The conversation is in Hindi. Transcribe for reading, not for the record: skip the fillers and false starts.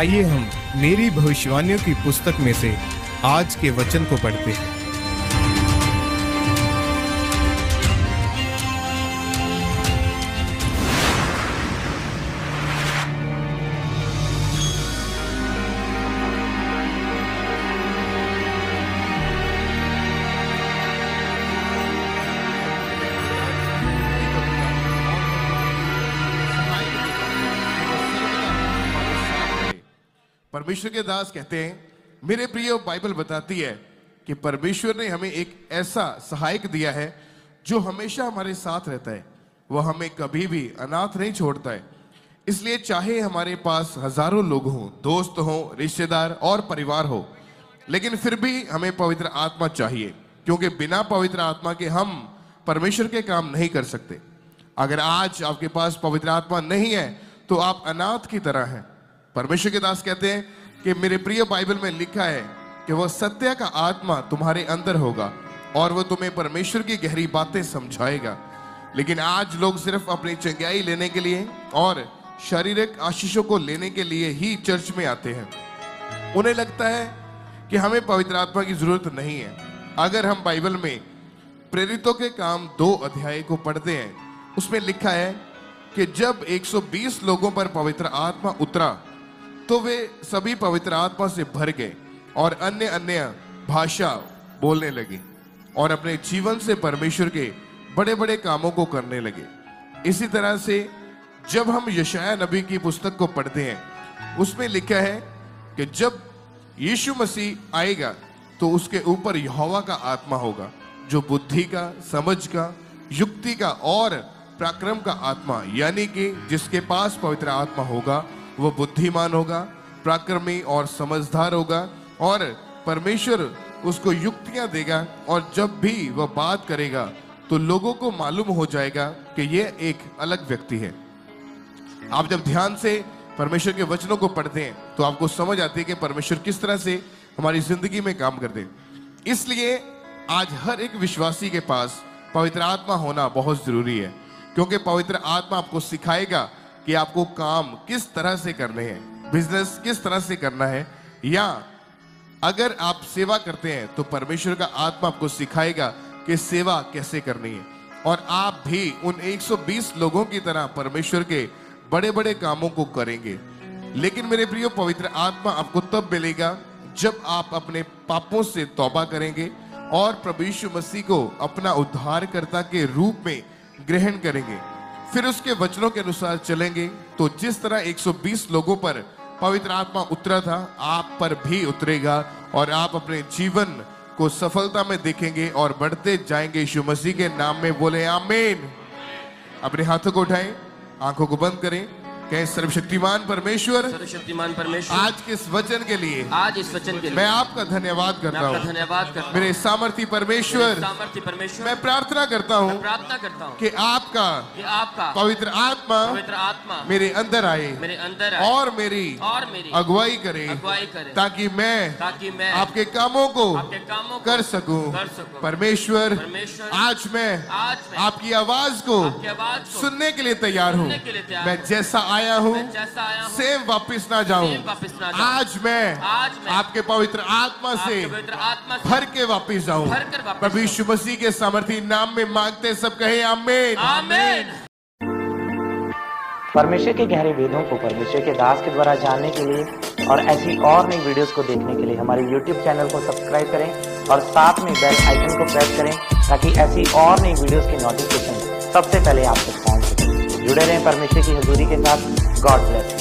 आइए हम मेरी भविष्यवाणियों की पुस्तक में से आज के वचन को पढ़ते हैं। परमेश्वर के दास कहते हैं, मेरे प्रिय, बाइबल बताती है कि परमेश्वर ने हमें एक ऐसा सहायक दिया है जो हमेशा हमारे साथ रहता है। वह हमें कभी भी अनाथ नहीं छोड़ता है। इसलिए चाहे हमारे पास हजारों लोग हों, दोस्त हों, रिश्तेदार और परिवार हो, लेकिन फिर भी हमें पवित्र आत्मा चाहिए, क्योंकि बिना पवित्र आत्मा के हम परमेश्वर के काम नहीं कर सकते। अगर आज आपके पास पवित्र आत्मा नहीं है तो आप अनाथ की तरह हैं। परमेश्वर के दास कहते हैं कि मेरे प्रिय, बाइबल में लिखा है कि वह सत्य का आत्मा तुम्हारे अंदर होगा और वह तुम्हें परमेश्वर की गहरी बातें समझाएगा। लेकिन आज लोग सिर्फ अपनी चंगाई लेने के लिए और शारीरिक आशीषों को लेने के लिए ही चर्च में आते हैं। उन्हें लगता है कि हमें पवित्र आत्मा की जरूरत नहीं है। अगर हम बाइबल में प्रेरितों के काम 2 अध्याय को पढ़ते हैं, उसमें लिखा है कि जब 120 लोगों पर पवित्र आत्मा उतरा तो वे सभी पवित्र आत्मा से भर गए और अन्य अन्य भाषा बोलने लगे और अपने जीवन से परमेश्वर के बड़े बड़े कामों को करने लगे। इसी तरह से जब हम यशायाह नबी की पुस्तक को पढ़ते हैं, उसमें लिखा है कि जब यीशु मसीह आएगा तो उसके ऊपर यहोवा का आत्मा होगा, जो बुद्धि का, समझ का, युक्ति का और पराक्रम का आत्मा, यानी कि जिसके पास पवित्र आत्मा होगा वो बुद्धिमान होगा, पराक्रमी और समझदार होगा और परमेश्वर उसको युक्तियां देगा। और जब भी वह बात करेगा तो लोगों को मालूम हो जाएगा कि यह एक अलग व्यक्ति है। आप जब ध्यान से परमेश्वर के वचनों को पढ़ते हैं तो आपको समझ आती है कि परमेश्वर किस तरह से हमारी जिंदगी में काम करते हैं। इसलिए आज हर एक विश्वासी के पास पवित्र आत्मा होना बहुत जरूरी है, क्योंकि पवित्र आत्मा आपको सिखाएगा कि आपको काम किस तरह से करने हैं, बिजनेस किस तरह से करना है, या अगर आप सेवा करते हैं तो परमेश्वर का आत्मा आपको सिखाएगा कि सेवा कैसे करनी है। और आप भी उन 120 लोगों की तरह परमेश्वर के बड़े बड़े कामों को करेंगे। लेकिन मेरे प्रियो, पवित्र आत्मा आपको तब मिलेगा जब आप अपने पापों से तौबा करेंगे और प्रभु यीशु मसीह को अपना उद्धारकर्ता के रूप में ग्रहण करेंगे। फिर उसके वचनों के अनुसार चलेंगे तो जिस तरह 120 लोगों पर पवित्र आत्मा उतरा था, आप पर भी उतरेगा और आप अपने जीवन को सफलता में देखेंगे और बढ़ते जाएंगे। यीशु मसीह के नाम में बोले आमीन। अपने हाथों को उठाएं, आंखों को बंद करें, कहें सर्वशक्तिमान परमेश्वर, सर्वशक्तिमान परमेश्वर, आज के इस वचन के लिए, आज इस वचन के लिए मैं आपका धन्यवाद करता हूँ। धन्यवाद करता हूँ मेरे सामर्थी परमेश्वर, मैं प्रार्थना करता हूँ कि आपका पवित्र आत्मा मेरे अंदर आए और मेरी अगुवाई करे, ताकि मैं आपके कामों को कर सकूं। परमेश्वर, आज मैं आपकी आवाज को सुनने के लिए तैयार हूँ। मैं जैसा आया हूँ सेम वापिस ना जाऊं। आज मैं आपके पवित्र आत्मा से भर के वापिस जाऊं। प्रभु यीशु मसीह के सामर्थी नाम में मांगते सब कहे आमीन। आमीन। परमेश्वर के गहरे वेदों को परमेश्वर के दास के द्वारा जानने के लिए और ऐसी और नई वीडियोस को देखने के लिए हमारे YouTube चैनल को सब्सक्राइब करें और साथ में बेल आइकन को प्रेस करें, ताकि ऐसी और नई वीडियोस की नोटिफिकेशन सबसे पहले आप तक पहुंच सके। जुड़े रहें परमेश्वर की हजूरी के साथ। God bless.